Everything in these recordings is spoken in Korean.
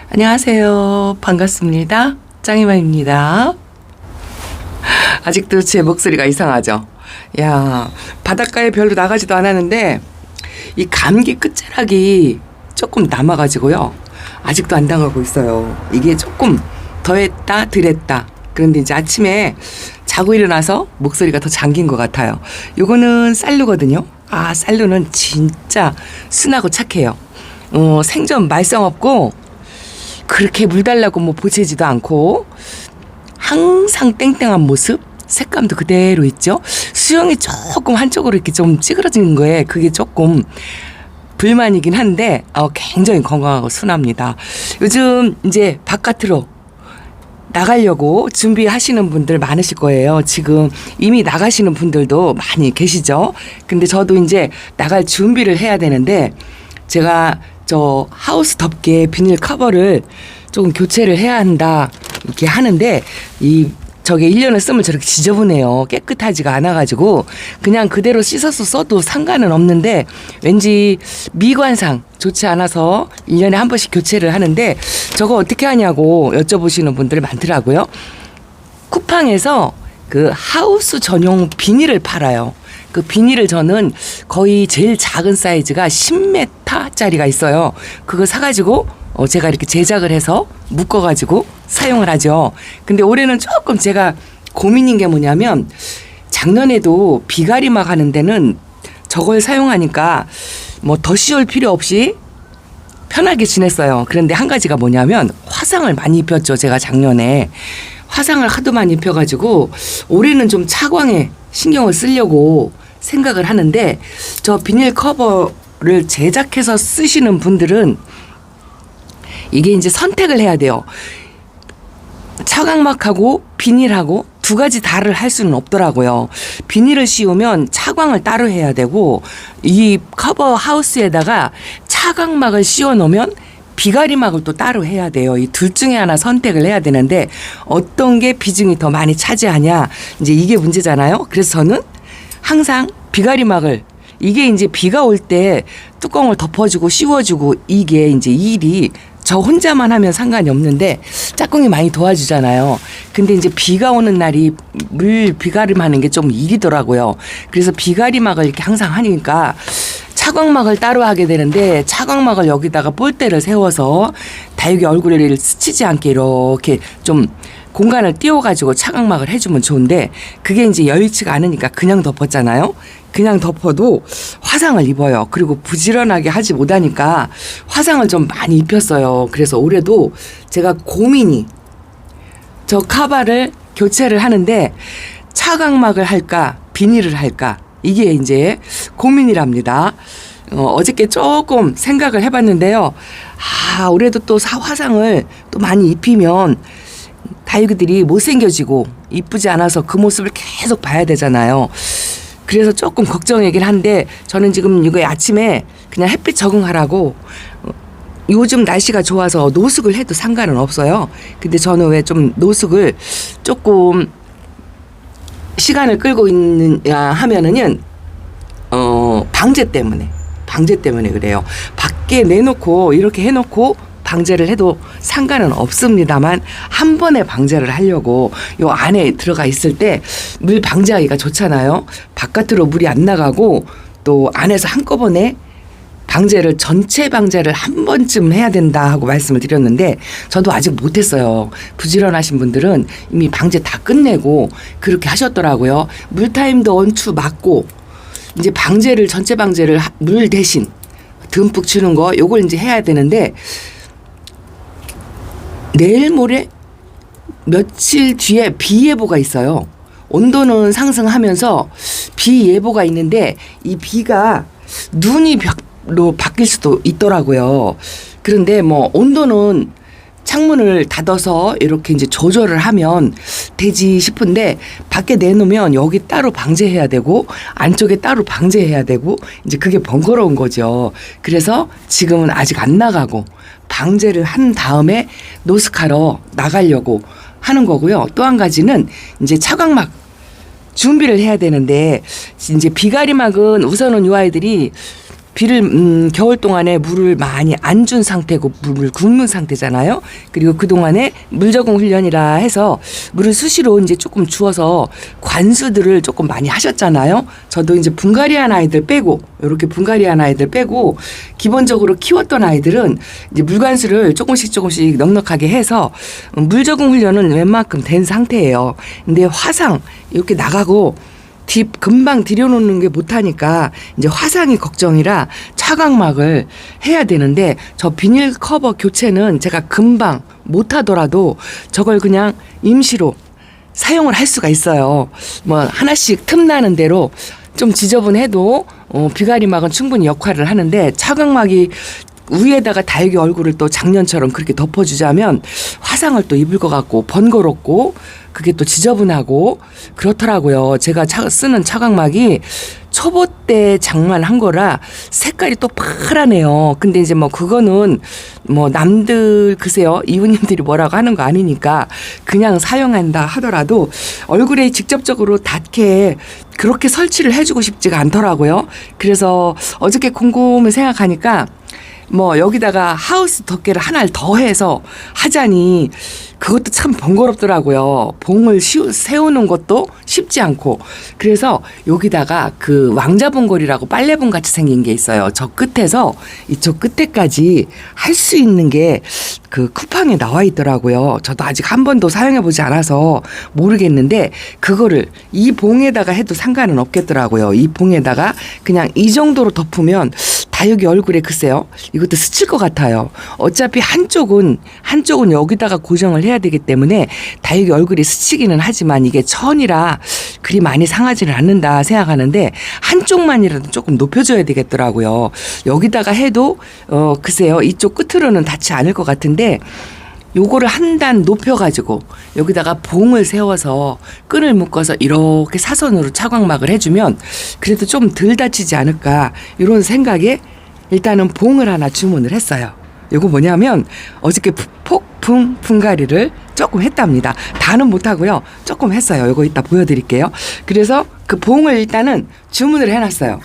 안녕하세요. 반갑습니다. 짱이마입니다. 아직도 제 목소리가 이상하죠? 야, 바닷가에 별로 나가지도 않았는데 이 감기 끝자락이 조금 남아가지고요. 아직도 안 당하고 있어요. 이게 조금 더했다 덜했다. 그런데 이제 아침에 자고 일어나서 목소리가 더 잠긴 것 같아요. 요거는 쌀루거든요. 아, 쌀루는 진짜 순하고 착해요. 생전 말썽 없고 그렇게 물 달라고 뭐 보채지도 않고 항상 땡땡한 모습, 색감도 그대로 있죠. 수영이 조금 한쪽으로 이렇게 좀 찌그러지는 거에 그게 조금 불만이긴 한데 굉장히 건강하고 순합니다. 요즘 이제 바깥으로 나가려고 준비하시는 분들 많으실 거예요. 지금 이미 나가시는 분들도 많이 계시죠. 근데 저도 이제 나갈 준비를 해야 되는데 제가 저 하우스 덮개 비닐 커버를 조금 교체를 해야 한다 이렇게 하는데 저게 1년을 쓰면 저렇게 지저분해요. 깨끗하지가 않아가지고 그냥 그대로 씻어서 써도 상관은 없는데 왠지 미관상 좋지 않아서 1년에 한 번씩 교체를 하는데 저거 어떻게 하냐고 여쭤보시는 분들이 많더라고요. 쿠팡에서 그 하우스 전용 비닐을 팔아요. 그 비닐을 저는 거의 제일 작은 사이즈가 10m짜리가 있어요. 그거 사가지고 제가 이렇게 제작을 해서 묶어가지고 사용을 하죠. 근데 올해는 조금 제가 고민인 게 뭐냐면 작년에도 비가리막 하는 데는 저걸 사용하니까 뭐 더 씌울 필요 없이 편하게 지냈어요. 그런데 한 가지가 뭐냐면 화상을 많이 입혔죠. 제가 작년에 화상을 하도 많이 입혀가지고 올해는 좀 차광에 신경을 쓰려고 생각을 하는데 저 비닐 커버를 제작해서 쓰시는 분들은 이게 이제 선택을 해야 돼요. 차광막하고 비닐하고 두 가지 다를 할 수는 없더라고요. 비닐을 씌우면 차광을 따로 해야 되고 이 커버 하우스에다가 차광막을 씌워 놓으면 비가리막을 또 따로 해야 돼요. 이 둘 중에 하나 선택을 해야 되는데 어떤 게 비중이 더 많이 차지하냐 이제 이게 문제잖아요. 그래서 저는 항상 비가리막을 이게 이제 비가 올 때 뚜껑을 덮어주고 씌워주고 이게 이제 일이 저 혼자만 하면 상관이 없는데 짝꿍이 많이 도와주잖아요. 근데 이제 비가 오는 날이 물 비가림하는 게 좀 일이더라고요. 그래서 비가리막을 이렇게 항상 하니까 차광막을 따로 하게 되는데 차광막을 여기다가 볼대를 세워서 다육이 얼굴을 스치지 않게 이렇게 좀 공간을 띄워가지고 차광막을 해주면 좋은데 그게 이제 여의치가 않으니까 그냥 덮었잖아요. 그냥 덮어도 화상을 입어요. 그리고 부지런하게 하지 못하니까 화상을 좀 많이 입혔어요. 그래서 올해도 제가 고민이 저 카바를 교체를 하는데 차광막을 할까 비닐을 할까 이게 이제 고민이랍니다. 어저께 조금 생각을 해봤는데요. 올해도 또 화상을 또 많이 입히면 다육이들이 못생겨지고 이쁘지 않아서 그 모습을 계속 봐야 되잖아요. 그래서 조금 걱정이긴 한데 저는 지금 이거 아침에 그냥 햇빛 적응하라고 요즘 날씨가 좋아서 노숙을 해도 상관은 없어요. 근데 저는 왜 좀 노숙을 조금 시간을 끌고 있느냐 하면은 방제 때문에 그래요. 밖에 내놓고 이렇게 해놓고 방제를 해도 상관은 없습니다만 한 번에 방제를 하려고 요 안에 들어가 있을 때 물 방제하기가 좋잖아요. 바깥으로 물이 안 나가고 또 안에서 한꺼번에 전체 방제를 한 번쯤 해야 된다 하고 말씀을 드렸는데 저도 아직 못했어요. 부지런하신 분들은 이미 방제 다 끝내고 그렇게 하셨더라고요. 물타임도 얼추 맞고 이제 전체 방제를 물 대신 듬뿍 주는 거 요걸 이제 해야 되는데 내일 모레 며칠 뒤에 비 예보가 있어요. 온도는 상승하면서 비 예보가 있는데 이 비가 눈이 벽로 바뀔 수도 있더라고요. 그런데 뭐 온도는 창문을 닫아서 이렇게 이제 조절을 하면 되지 싶은데 밖에 내놓으면 여기 따로 방제해야 되고 안쪽에 따로 방제해야 되고 이제 그게 번거로운 거죠. 그래서 지금은 아직 안 나가고 방제를 한 다음에 노숙하러 나가려고 하는 거고요. 또 한 가지는 이제 차광막 준비를 해야 되는데 이제 비가리막은 우선은 이 아이들이 비를 겨울 동안에 물을 많이 안 준 상태고 물을 굶은 상태잖아요. 그리고 그 동안에 물 적응 훈련이라 해서 물을 수시로 이제 조금 주어서 관수들을 조금 많이 하셨잖아요. 저도 이제 분갈이한 아이들 빼고 이렇게 분갈이한 아이들 빼고 기본적으로 키웠던 아이들은 이제 물관수를 조금씩 넉넉하게 해서 물 적응 훈련은 웬만큼 된 상태예요. 근데 화상 이렇게 나가고 금방 들여놓는 게 못하니까 이제 화상이 걱정이라 차광막을 해야 되는데 저 비닐 커버 교체는 제가 금방 못하더라도 저걸 그냥 임시로 사용을 할 수가 있어요. 뭐 하나씩 틈나는 대로 좀 지저분해도 비가리막은 충분히 역할을 하는데 차광막이 위에다가 다육이 얼굴을 또 작년처럼 그렇게 덮어주자면 화상을 또 입을 것 같고 번거롭고 그게 또 지저분하고 그렇더라고요. 제가 쓰는 차광막이 초보 때 장만한 거라 색깔이 또 파랗네요. 근데 이제 뭐 그거는 뭐 남들 글쎄요 이웃님들이 뭐라고 하는 거 아니니까 그냥 사용한다 하더라도 얼굴에 직접적으로 닿게 그렇게 설치를 해주고 싶지가 않더라고요. 그래서 어저께 곰곰이 생각하니까 뭐 여기다가 하우스 덮개를 하나를 더 해서 하자니 그것도 참 번거롭더라고요. 봉을 세우는 것도 쉽지 않고 그래서 여기다가 그 왕자봉골이라고 빨래봉 같이 생긴 게 있어요. 저 끝에서 이쪽 끝에까지 할 수 있는 게 그 쿠팡에 나와 있더라고요. 저도 아직 한 번도 사용해 보지 않아서 모르겠는데 그거를 이 봉에다가 해도 상관은 없겠더라고요. 이 봉에다가 그냥 이 정도로 덮으면 다육이 얼굴에 글쎄요 이것도 스칠 것 같아요. 어차피 한쪽은 여기다가 고정을 해야 되기 때문에 다육이 얼굴이 스치기는 하지만 이게 천이라 그리 많이 상하지는 않는다 생각하는데 한쪽만이라도 조금 높여줘야 되겠더라고요. 여기다가 해도 글쎄요 이쪽 끝으로는 닿지 않을 것 같은데 요거를 한 단 높여가지고 여기다가 봉을 세워서 끈을 묶어서 이렇게 사선으로 차광막을 해주면 그래도 좀 덜 다치지 않을까 이런 생각에 일단은 봉을 하나 주문을 했어요. 요거 뭐냐면 어저께 폭풍 분갈이를 조금 했답니다. 다는 못하고요. 조금 했어요. 요거 이따 보여드릴게요. 그래서 그 봉을 일단은 주문을 해놨어요.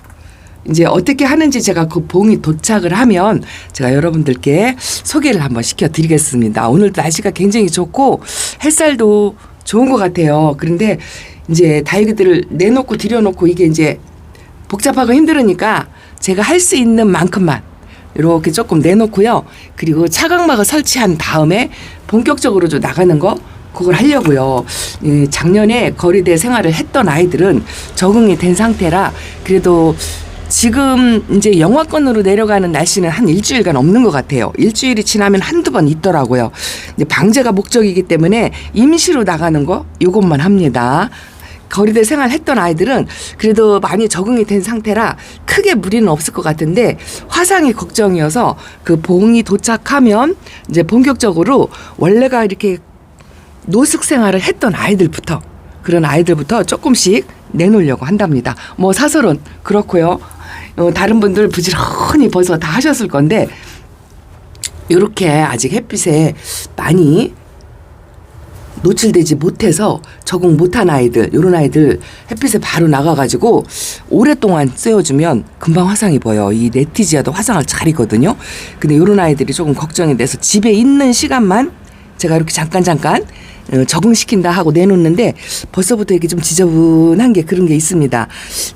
이제 어떻게 하는지 제가 그 봉이 도착을 하면 제가 여러분들께 소개를 한번 시켜드리겠습니다. 오늘도 날씨가 굉장히 좋고 햇살도 좋은 것 같아요. 그런데 이제 다육이들을 내놓고 들여놓고 이게 이제 복잡하고 힘들으니까 제가 할 수 있는 만큼만 이렇게 조금 내놓고요. 그리고 차광막을 설치한 다음에 본격적으로 좀 나가는 거 그걸 하려고요. 작년에 거리대 생활을 했던 아이들은 적응이 된 상태라 그래도 지금 이제 영하권으로 내려가는 날씨는 한 일주일간 없는 것 같아요. 일주일이 지나면 한두 번 있더라고요. 이제 방제가 목적이기 때문에 임시로 나가는 거 이것만 합니다. 거리대 생활했던 아이들은 그래도 많이 적응이 된 상태라 크게 무리는 없을 것 같은데 화상이 걱정이어서 그 봉이 도착하면 이제 본격적으로 원래가 이렇게 노숙 생활을 했던 아이들부터 그런 아이들부터 조금씩 내놓으려고 한답니다. 뭐 사설은 그렇고요. 다른 분들 부지런히 벌써 다 하셨을 건데 이렇게 아직 햇빛에 많이 노출되지 못해서 적응 못한 아이들 이런 아이들 햇빛에 바로 나가가지고 오랫동안 쐬어주면 금방 화상 입어요. 이 네티지아도 화상을 잘 입거든요. 근데 이런 아이들이 조금 걱정이 돼서 집에 있는 시간만 제가 이렇게 잠깐 적응시킨다 하고 내놓는데 벌써부터 이게 좀 지저분한 게 그런 게 있습니다.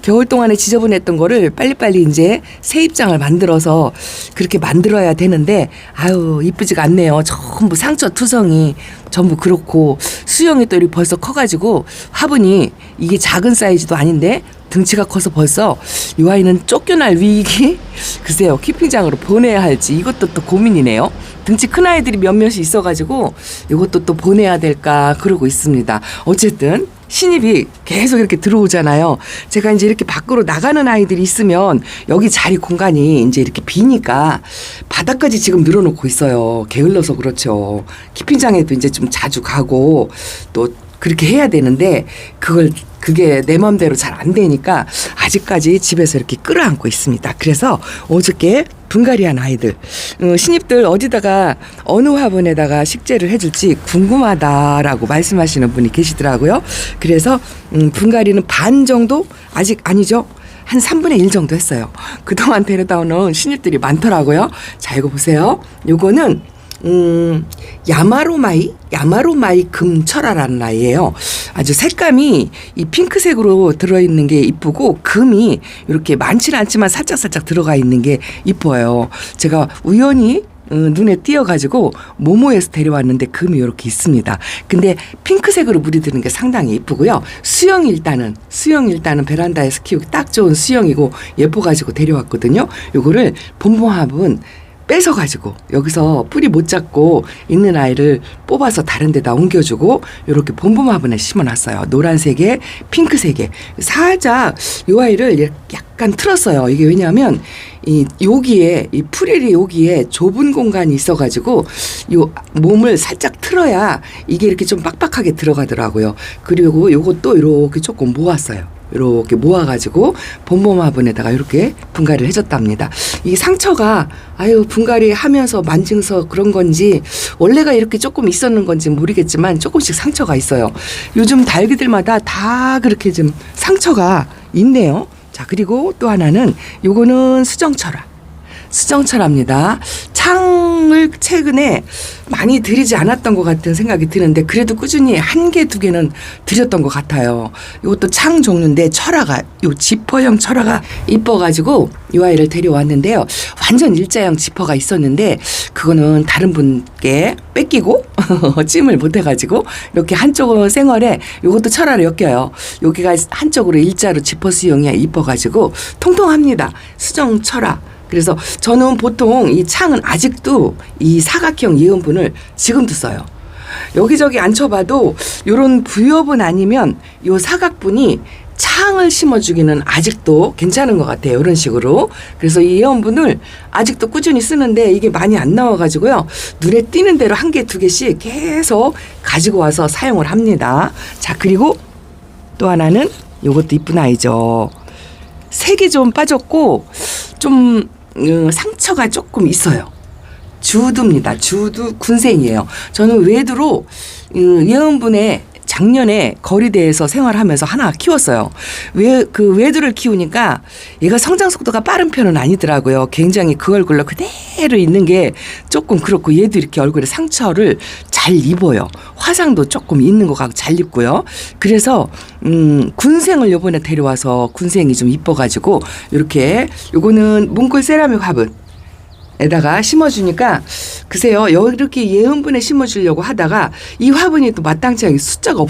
겨울 동안에 지저분했던 거를 빨리빨리 이제 새 입장을 만들어서 그렇게 만들어야 되는데 아유 이쁘지가 않네요. 전부 상처 투성이 전부 그렇고 수영이 또 이렇게 벌써 커가지고 화분이 이게 작은 사이즈도 아닌데 등치가 커서 벌써 이 아이는 쫓겨날 위기 글쎄요 키핑장으로 보내야 할지 이것도 또 고민이네요. 등치 큰 아이들이 몇몇이 있어가지고 이것도 또 보내야 될까 그러고 있습니다. 어쨌든 신입이 계속 이렇게 들어오잖아요. 제가 이제 이렇게 밖으로 나가는 아이들이 있으면 여기 자리 공간이 이제 이렇게 비니까 바닥까지 지금 늘어놓고 있어요. 게을러서 그렇죠. 키핑장에도 이제 좀 자주 가고 또 그렇게 해야 되는데 그게 내 맘대로 잘 안 되니까 아직까지 집에서 이렇게 끌어안고 있습니다. 그래서 어저께 분갈이한 아이들 신입들 어디다가 어느 화분에다가 식재를 해줄지 궁금하다라고 말씀하시는 분이 계시더라고요. 그래서 분갈이는 반 정도 아직 아니죠. 한 3분의 1 정도 했어요. 그동안 데려다 오는 신입들이 많더라고요. 자, 이거 보세요. 요거는 야마로마이 금철화라는 아이예요. 아주 색감이 이 핑크색으로 들어있는 게 이쁘고 금이 이렇게 많지는 않지만 살짝살짝 들어가 있는 게 이뻐요. 제가 우연히 눈에 띄어가지고 모모에서 데려왔는데 금이 이렇게 있습니다. 근데 핑크색으로 물이 드는 게 상당히 이쁘고요. 수영이 일단은 베란다에서 키우기 딱 좋은 수영이고 예뻐가지고 데려왔거든요. 요거를 봄봄합은 뺏어가지고 여기서 뿌리 못 잡고 있는 아이를 뽑아서 다른 데다 옮겨주고 이렇게 봄봄화분에 심어놨어요. 노란색에 핑크색에 살짝 이 아이를 약간 틀었어요. 이게 왜냐하면 여기에 프릴이 여기에 좁은 공간이 있어가지고 요 몸을 살짝 틀어야 이게 이렇게 좀 빡빡하게 들어가더라고요. 그리고 요것도 이렇게 조금 모았어요. 이렇게 모아가지고 봄봄 화분에다가 이렇게 분갈이를 해줬답니다. 이 상처가 분갈이 하면서 만증서 그런 건지 원래가 이렇게 조금 있었는 건지 모르겠지만 조금씩 상처가 있어요. 요즘 달기들마다 다 그렇게 좀 상처가 있네요. 자, 그리고 또 하나는 요거는 수정철화입니다. 창을 최근에 많이 들이지 않았던 것 같은 생각이 드는데 그래도 꾸준히 1개, 2개는 들였던 것 같아요. 이것도 창 종류인데 철화가 요 지퍼형 철화가 이뻐가지고 이 아이를 데려왔는데요. 완전 일자형 지퍼가 있었는데 그거는 다른 분께 뺏기고 찜을 못해가지고 이렇게 한쪽은 생얼에 이것도 철화를 엮여요. 여기가 한쪽으로 일자로 지퍼 수용이 이뻐가지고 통통합니다. 수정 철화. 그래서 저는 보통 이 창은 아직도 이 사각형 예온분을 지금도 써요. 여기저기 앉혀봐도 이런 부여분 아니면 이 사각분이 창을 심어주기는 아직도 괜찮은 것 같아요. 이런 식으로. 그래서 이 예온분을 아직도 꾸준히 쓰는데 이게 많이 안 나와가지고요. 눈에 띄는 대로 1개, 2개씩 계속 가지고 와서 사용을 합니다. 자, 그리고 또 하나는 이것도 이쁜 아이죠. 색이 좀 빠졌고 좀 상처가 조금 있어요. 주두입니다. 주두 군생이에요. 저는 외두로 예은분의 작년에 거리대에서 생활하면서 하나 키웠어요. 외두를 키우니까 얘가 성장 속도가 빠른 편은 아니더라고요. 굉장히 그 얼굴로 그대로 있는 게 조금 그렇고 얘도 이렇게 얼굴에 상처를 잘 입어요. 화상도 조금 있는 것 같고 잘 입고요. 그래서 군생을 요번에 데려와서 군생이 좀 이뻐가지고 이렇게 요거는 뭉골 세라믹 화분 에다가 심어주니까 글쎄요 이렇게 예은분에 심어주려고 하다가 이 화분이 또 마땅치 않게 숫자가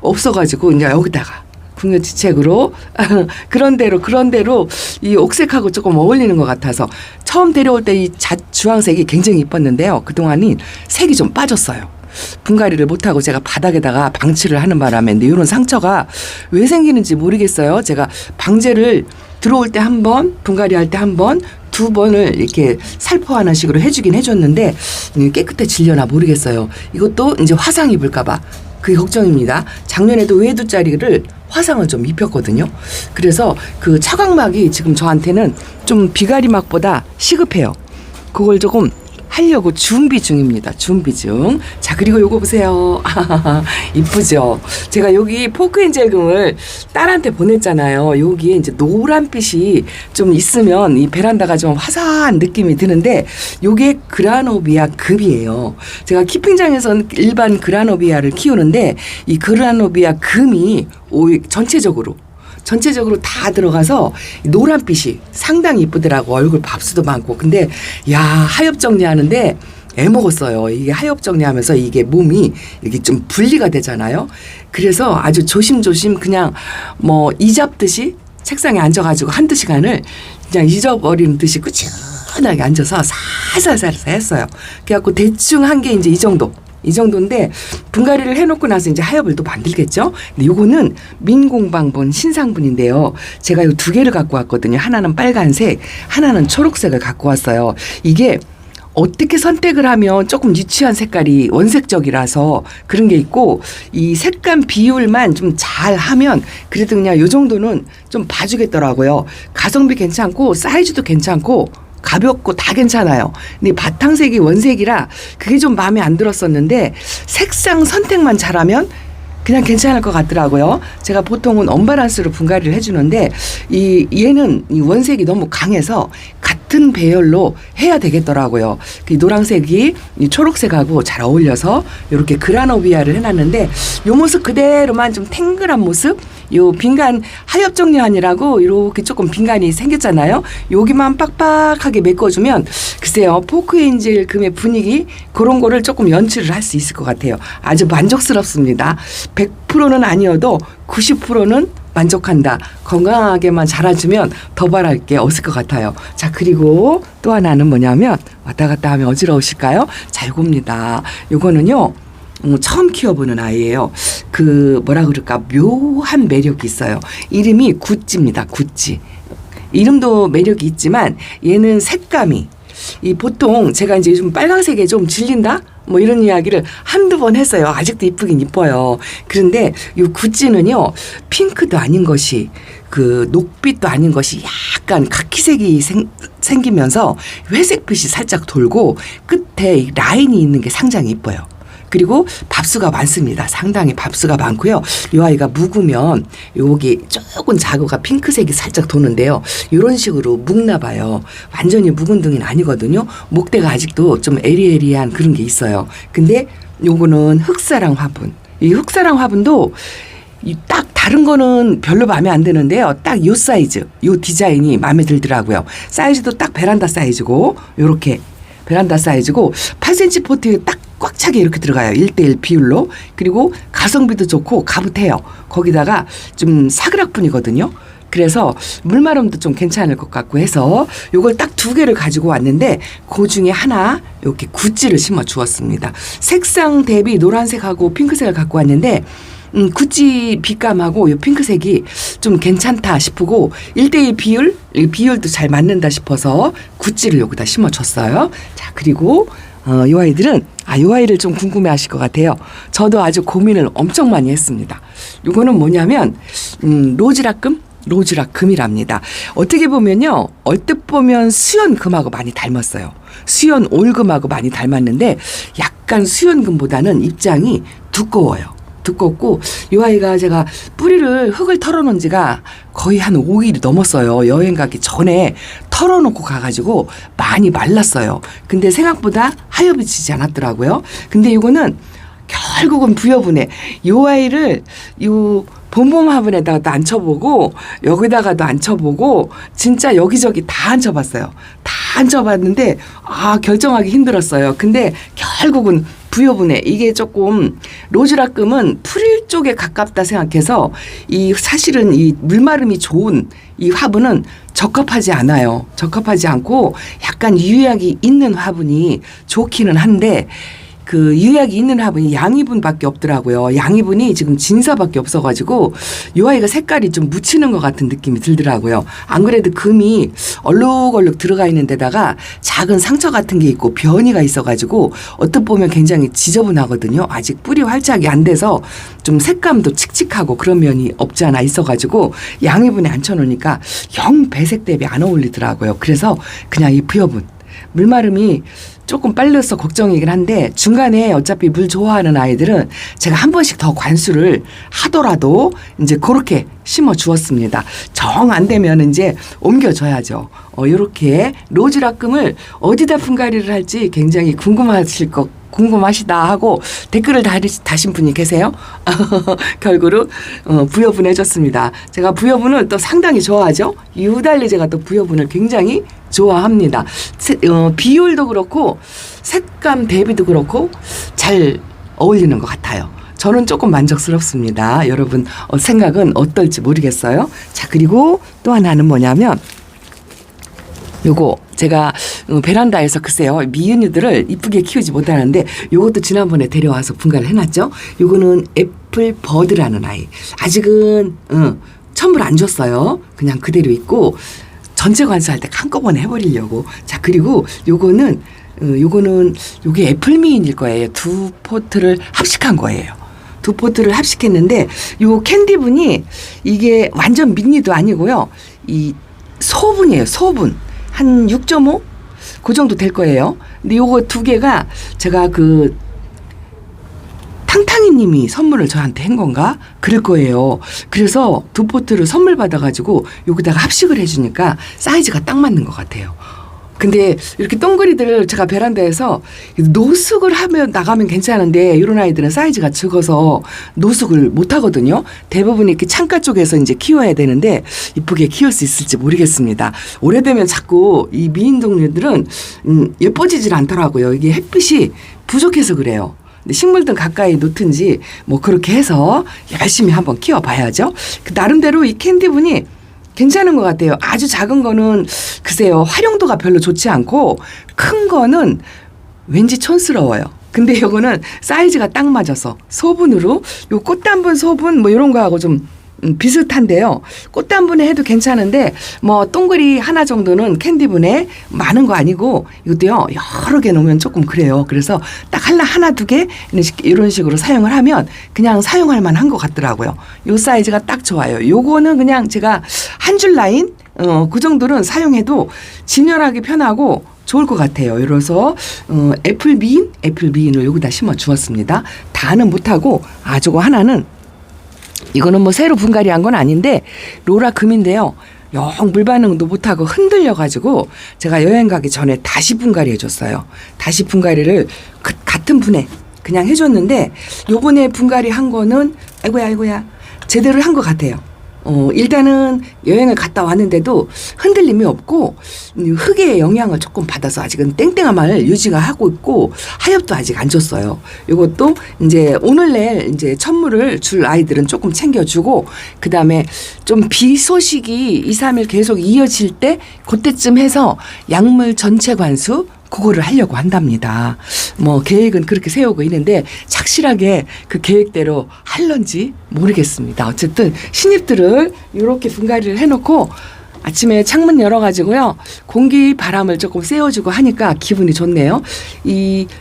없어가지고 이제 여기다가 궁여지책으로 그런 대로 이 옥색하고 조금 어울리는 것 같아서 처음 데려올 때 이 주황색이 굉장히 이뻤는데요. 그동안이 색이 좀 빠졌어요. 분갈이를 못하고 제가 바닥에다가 방치를 하는 바람에 이런 상처가 왜 생기는지 모르겠어요. 제가 방제를 들어올 때 한 번, 분갈이 할 때 한 번, 2번을 이렇게 살포하는 식으로 해주긴 해줬는데 깨끗해지려나 모르겠어요. 이것도 이제 화상 입을까봐 그게 걱정입니다. 작년에도 외두짜리를 화상을 좀 입혔거든요. 그래서 그 차광막이 지금 저한테는 좀 비가리막보다 시급해요. 그걸 조금 하려고 준비 중입니다. 준비 중. 자, 그리고 요거 보세요. 이쁘죠? 제가 여기 포크엔젤금을 딸한테 보냈잖아요. 여기에 이제 노란빛이 좀 있으면 이 베란다가 좀 화사한 느낌이 드는데 요게 그라노비아 금이에요. 제가 키핑장에서는 일반 그라노비아를 키우는데 이 그라노비아 금이 전체적으로 다 들어가서 노란빛이 상당히 이쁘더라고. 얼굴 밥수도 많고. 근데 야, 하엽 정리하는데 애먹었어요. 이게 하엽 정리하면서 이게 몸이 이렇게 좀 분리가 되잖아요. 그래서 아주 조심조심 그냥 뭐 이잡듯이 책상에 앉아가지고 한두 시간을 그냥 잊어버리는 듯이 꾸준하게 앉아서 살살살 했어요. 그래갖고 대충 한 게 이제 이 정도인데 분갈이를 해놓고 나서 이제 하엽을 또 만들겠죠. 근데 요거는 민공방분 신상분인데요. 제가 요 2개를 갖고 왔거든요. 하나는 빨간색, 하나는 초록색을 갖고 왔어요. 이게 어떻게 선택을 하면 조금 유치한 색깔이 원색적이라서 그런 게 있고 이 색감 비율만 좀 잘 하면 그래도 그냥 요 정도는 좀 봐주겠더라고요. 가성비 괜찮고 사이즈도 괜찮고 가볍고 다 괜찮아요. 근데 바탕색이 원색이라 그게 좀 마음에 안 들었었는데 색상 선택만 잘하면 그냥 괜찮을 것 같더라고요. 제가 보통은 언밸런스로 분갈이를 해주는데 얘는 이 원색이 너무 강해서 같은 배열로 해야 되겠더라고요. 그 노란색이 이 초록색하고 잘 어울려서 이렇게 그라노비아를 해놨는데 요 모습 그대로만 좀 탱글한 모습, 요 빈간 하엽 정리환이라고 이렇게 조금 빈간이 생겼잖아요. 여기만 빡빡하게 메꿔주면 글쎄요, 포크엔젤 금의 분위기 그런 거를 조금 연출을 할 수 있을 것 같아요. 아주 만족스럽습니다. 100%는 아니어도 90%는 만족한다. 건강하게만 자라주면 더 바랄 게 없을 것 같아요. 자, 그리고 또 하나는 뭐냐면 왔다 갔다 하면 어지러우실까요? 자, 요겁니다. 요거는요. 처음 키워보는 아이예요. 그 뭐라 그럴까 묘한 매력이 있어요. 이름이 구찌입니다. 구찌. 이름도 매력이 있지만 얘는 색감이 이 보통 제가 이제 요즘 빨강색에 좀 질린다? 뭐 이런 이야기를 한두 번 했어요. 아직도 이쁘긴 이뻐요. 그런데 이 구찌는요, 핑크도 아닌 것이 그 녹빛도 아닌 것이 약간 카키색이 생기면서 회색빛이 살짝 돌고 끝에 라인이 있는 게 상당히 이뻐요. 그리고 밥수가 많습니다. 상당히 밥수가 많고요. 이 아이가 묵으면 여기 조금 자구가 핑크색이 살짝 도는데요. 이런 식으로 묵나 봐요. 완전히 묵은 등은 아니거든요. 목대가 아직도 좀 에리에리한 그런 게 있어요. 근데 요거는 흑사랑 화분. 이 흑사랑 화분도 딱 다른 거는 별로 마음에 안 드는데요. 딱 요 사이즈, 요 디자인이 마음에 들더라고요. 사이즈도 딱 베란다 사이즈고 요렇게 베란다 사이즈고 8cm 포트에 딱 꽉 차게 이렇게 들어가요. 1:1 비율로. 그리고 가성비도 좋고 가붓해요. 거기다가 좀 사그락분이거든요. 그래서 물마름도 좀 괜찮을 것 같고 해서 요걸 딱 2개를 가지고 왔는데 그 중에 하나 이렇게 구찌를 심어 주었습니다. 색상 대비 노란색하고 핑크색을 갖고 왔는데 구찌 빛감하고 이 핑크색이 좀 괜찮다 싶고 1:1 비율도 잘 맞는다 싶어서 구찌를 여기다 심어줬어요. 자, 그리고 이 아이들은 이 아이를 좀 궁금해하실 것 같아요. 저도 아주 고민을 엄청 많이 했습니다. 이거는 뭐냐면 로즈락금이랍니다. 어떻게 보면요, 얼뜻 보면 수연금하고 많이 닮았어요. 수연 올금하고 많이 닮았는데 약간 수연금보다는 입장이 두껍고 이 아이가 제가 뿌리를 흙을 털어놓은 지가 거의 한 5일이 넘었어요. 여행 가기 전에 털어놓고 가가지고 많이 말랐어요. 근데 생각보다 하엽이 지지 않았더라고요. 근데 이거는 결국은 부여분해. 이 아이를 봄봄 화분에다가 앉혀보고 여기다가도 앉혀보고 진짜 여기저기 다 앉혀봤어요. 다 앉혀봤는데 결정하기 힘들었어요. 근데 결국은 부여분해. 이게 조금 로즈락금은 풀 쪽에 가깝다 생각해서 사실은 이 물마름이 좋은 이 화분은 적합하지 않아요. 적합하지 않고 약간 유약이 있는 화분이 좋기는 한데 그 유약이 있는 화분이 양이분밖에 없더라고요. 양이분이 지금 진사밖에 없어가지고 이 아이가 색깔이 좀 묻히는 것 같은 느낌이 들더라고요. 안 그래도 금이 얼룩얼룩 들어가 있는 데다가 작은 상처 같은 게 있고 변이가 있어가지고 어떻게 보면 굉장히 지저분하거든요. 아직 뿌리 활착이 안 돼서 좀 색감도 칙칙하고 그런 면이 없지 않아 있어가지고 양이분에 앉혀놓으니까 영 배색 대비 안 어울리더라고요. 그래서 그냥 이 부여분 물마름이 조금 빨라서 걱정이긴 한데 중간에 어차피 물 좋아하는 아이들은 제가 한 번씩 더 관수를 하더라도 이제 그렇게 심어 주었습니다. 정 안 되면 이제 옮겨줘야죠. 이렇게 로즈락금을 어디다 분갈이를 할지 굉장히 궁금하시다 하고 댓글을 다신 분이 계세요. 결국은 부여분 해줬습니다. 제가 부여분을 또 상당히 좋아하죠. 유달리 제가 또 부여분을 굉장히 좋아합니다. 비율도 그렇고 색감 대비도 그렇고 잘 어울리는 것 같아요. 저는 조금 만족스럽습니다. 여러분 생각은 어떨지 모르겠어요. 자, 그리고 또 하나는 뭐냐면 요거 제가 베란다에서 글쎄요 미은이들을 이쁘게 키우지 못하는데 요것도 지난번에 데려와서 분갈을 해놨죠. 요거는 애플 버드라는 아이. 아직은 천물 안 줬어요. 그냥 그대로 있고 전체 관수할 때 한꺼번에 해버리려고. 자, 그리고 요게 애플미인일 거예요. 2포트를 합식한 거예요. 2포트를 합식했는데 요 캔디분이 이게 완전 미니도 아니고요. 이 소분이에요. 소분. 한 6.5? 그 정도 될 거예요. 근데 요거 2개가 제가 탕탕이님이 선물을 저한테 한 건가? 그럴 거예요. 그래서 두 포트를 선물 받아가지고 여기다가 합식을 해주니까 사이즈가 딱 맞는 것 같아요. 근데 이렇게 동그리들 제가 베란다에서 노숙을 하면 나가면 괜찮은데 이런 아이들은 사이즈가 적어서 노숙을 못 하거든요. 대부분 이렇게 창가 쪽에서 이제 키워야 되는데 이쁘게 키울 수 있을지 모르겠습니다. 오래되면 자꾸 이 미인 종류들은 예뻐지질 않더라고요. 이게 햇빛이 부족해서 그래요. 식물등 가까이 놓든지 뭐 그렇게 해서 열심히 한번 키워봐야죠. 그 나름대로 이 캔디분이 괜찮은 것 같아요. 아주 작은 거는 글쎄요 활용도가 별로 좋지 않고 큰 거는 왠지 촌스러워요. 근데 이거는 사이즈가 딱 맞아서 소분으로 요 꽃단분 소분 뭐 이런 거하고 좀 비슷한데요. 꽃단분에 해도 괜찮은데 뭐 동그리 하나 정도는 캔디분에 많은 거 아니고 이것도요 여러 개 놓으면 조금 그래요. 그래서 딱 하나 두 개 이런 식으로 사용을 하면 그냥 사용할 만한 것 같더라고요. 요 사이즈가 딱 좋아요. 요거는 그냥 제가 한 줄 라인 그 정도는 사용해도 진열하기 편하고 좋을 것 같아요. 이래서 애플비인을 여기다 심어 주었습니다. 다는 못하고 저거 하나는 이거는 뭐 새로 분갈이 한 건 아닌데 로라 금인데요. 영 물 반응도 못하고 흔들려가지고 제가 여행 가기 전에 다시 분갈이 해줬어요. 다시 분갈이를 같은 분에 그냥 해줬는데 요번에 분갈이 한 거는 아이고야 제대로 한 것 같아요. 일단은 여행을 갔다 왔는데도 흔들림이 없고 흙의 영향을 조금 받아서 아직은 땡땡함을 유지가 하고 있고 하엽도 아직 안 줬어요. 이것도 이제 오늘 내일 이제 천물을 줄 아이들은 조금 챙겨주고 그다음에 좀 비 소식이 2, 3일 계속 이어질 때 그때쯤 해서 약물 전체 관수 그거를 하려고 한답니다. 뭐 계획은 그렇게 세우고 있는데 착실하게 그 계획대로 할런지 모르겠습니다. 어쨌든 신입들을 이렇게 분갈이를 해놓고 아침에 창문 열어가지고요 공기 바람을 조금 쐬어주고 하니까 기분이 좋네요.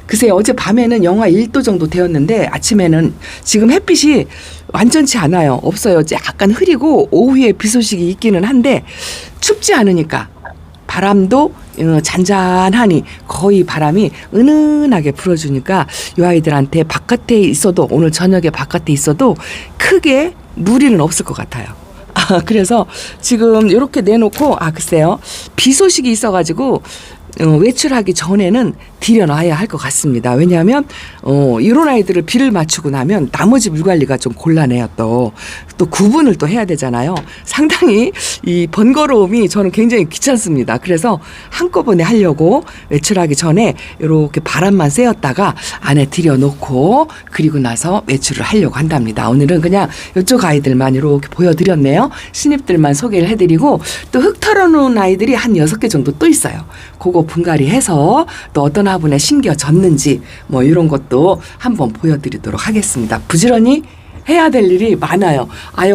글쎄 어제 밤에는 영하 1도 정도 되었는데 아침에는 지금 햇빛이 완전치 않아요. 없어요. 약간 흐리고 오후에 비 소식이 있기는 한데 춥지 않으니까 바람도 잔잔하니 거의 바람이 은은하게 불어주니까 이 아이들한테 바깥에 있어도 오늘 저녁에 바깥에 있어도 크게 무리는 없을 것 같아요. 그래서 지금 이렇게 내놓고 글쎄요 비 소식이 있어가지고 외출하기 전에는 들여놔야 할 것 같습니다. 왜냐하면 이런 아이들을 비를 맞추고 나면 나머지 물 관리가 좀 곤란해요. 또 구분을 또 해야 되잖아요. 상당히 이 번거로움이 저는 굉장히 귀찮습니다. 그래서 한꺼번에 하려고 외출하기 전에 이렇게 바람만 쐬었다가 안에 들여놓고 그리고 나서 외출을 하려고 한답니다. 오늘은 그냥 이쪽 아이들만 이렇게 보여드렸네요. 신입들만 소개를 해드리고 또 흙 털어놓은 아이들이 한 6개 정도 또 있어요. 그거 분갈이해서 또 어떤 화분에 심겨졌는지 뭐 이런 것도 한번 보여드리도록 하겠습니다. 부지런히 해야 될 일이 많아요.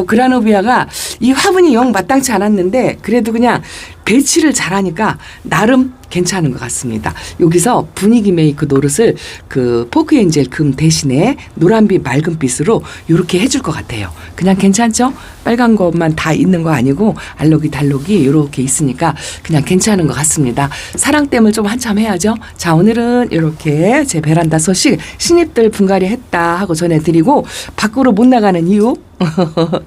그라노비아가 이 화분이 영 마땅치 않았는데 그래도 그냥 배치를 잘하니까 나름 괜찮은 것 같습니다. 여기서 분위기 메이크 노릇을 그 포크엔젤 금 대신에 노란빛 맑은빛으로 이렇게 해줄 것 같아요. 그냥 괜찮죠? 빨간 것만 다 있는 거 아니고 알록이 달록이 이렇게 있으니까 그냥 괜찮은 것 같습니다. 사랑댐을 좀 한참 해야죠. 자, 오늘은 이렇게 제 베란다 소식 신입들 분갈이 했다 하고 전해드리고 밖으로 못 나가는 이유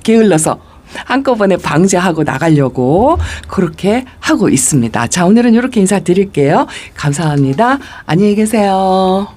게을러서 한꺼번에 방제하고 나가려고 그렇게 하고 있습니다. 자, 오늘은 이렇게 인사드릴게요. 감사합니다. 안녕히 계세요.